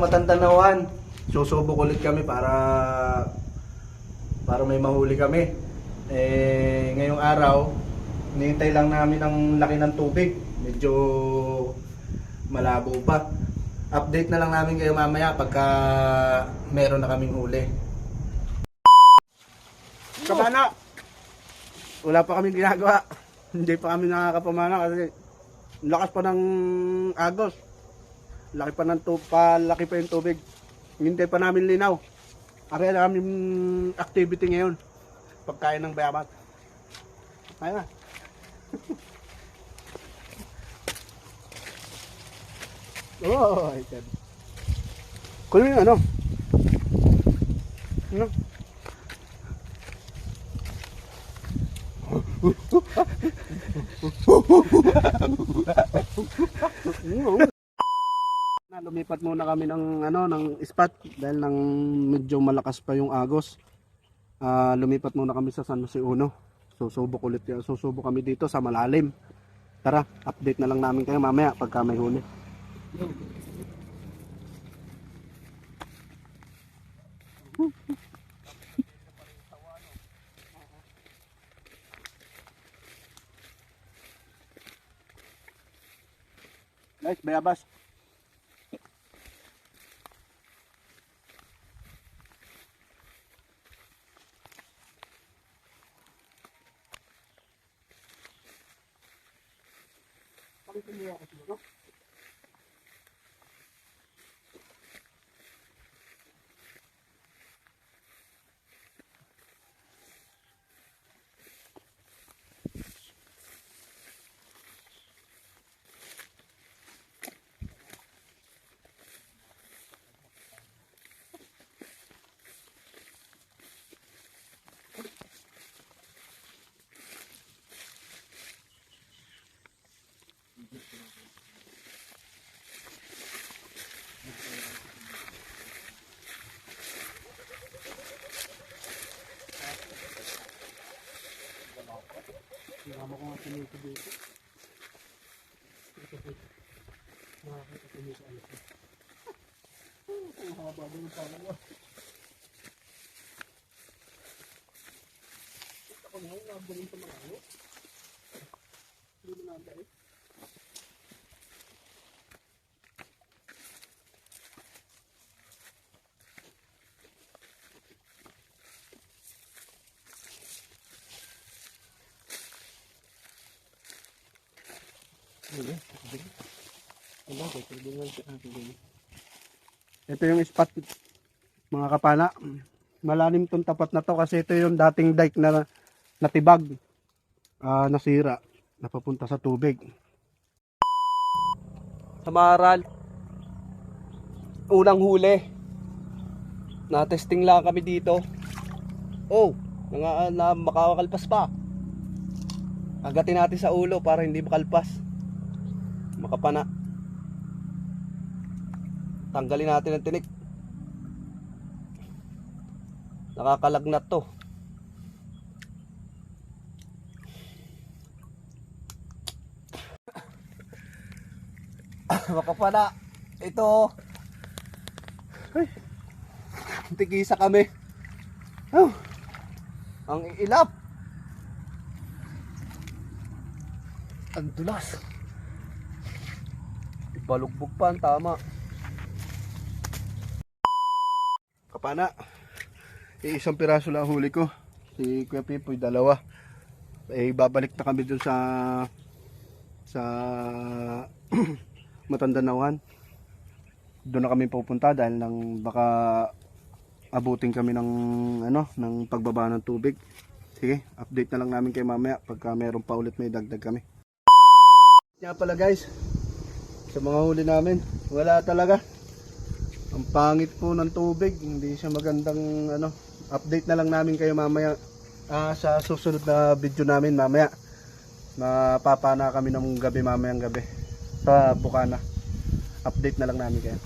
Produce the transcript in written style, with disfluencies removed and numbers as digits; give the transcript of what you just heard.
Matandanawan. Susubok ulit kami para may mahuli kami. Ngayong araw, hinihintay lang namin ang laki ng tubig. Medyo malabo pa. Update na lang namin kayo mamaya pagka meron na kaming huli. Kabana! Wala pa kaming ginagawa. Hindi pa kami nakakapamana kasi lakas pa ng agos. Laki pa yung tubig. Hintay pa namin linaw. Ari na namin activity ngayon. Pagkain ng bayabas. Ayun na. Oh, ito. Kunin yung ano? Ano? Lumipat muna kami ng spot dahil nang medyo malakas pa yung agos. Lumipat muna kami sa San Jose 1. Susubok kami dito sa malalim. Tara, update na lang namin kayo mamaya pagka may huli. Guys, bayabas. Sinama ko nga sinito dito. Nakakita ko sa alas. Ang haba ba yung pangalawa? Ako nga yung nabuling sa mga ano. Hindi mo nabalik. Ito yung spot mga kapala. Malalim tong tapat na to kasi ito yung dating dike na natibag, nasira, napapunta sa tubig. Sa Maral, unang huli. Na-testing lang kami dito. Oh, makakalpas pa. Agatin natin sa ulo para hindi makalpas. Makapana. Tanggalin natin ang tinik. Nakakalagnat to. Makapana. Ito. Ay. Tigisa kami. Oh. Ang ilap. Ang dulas. Balugbog pa ang tama. Kapana. Isang piraso lang huli ko. Si Kuya Pipoy, dalawa. Babalik na kami dun sa Matandanawan. Doon na kami pupunta dahil nang baka abutin kami ng pagbaba ng tubig. Sige, update na lang namin kayo mamaya pagka meron pa ulit may dagdag kami. Kaya pala guys, sa mga huli namin, wala talaga. Ang pangit po ng tubig, hindi siya magandang update na lang namin kayo mamaya sa susunod na video namin mamaya. Mapapana kami ng gabi mamayang gabi sa Bukana. Update na lang namin kayo.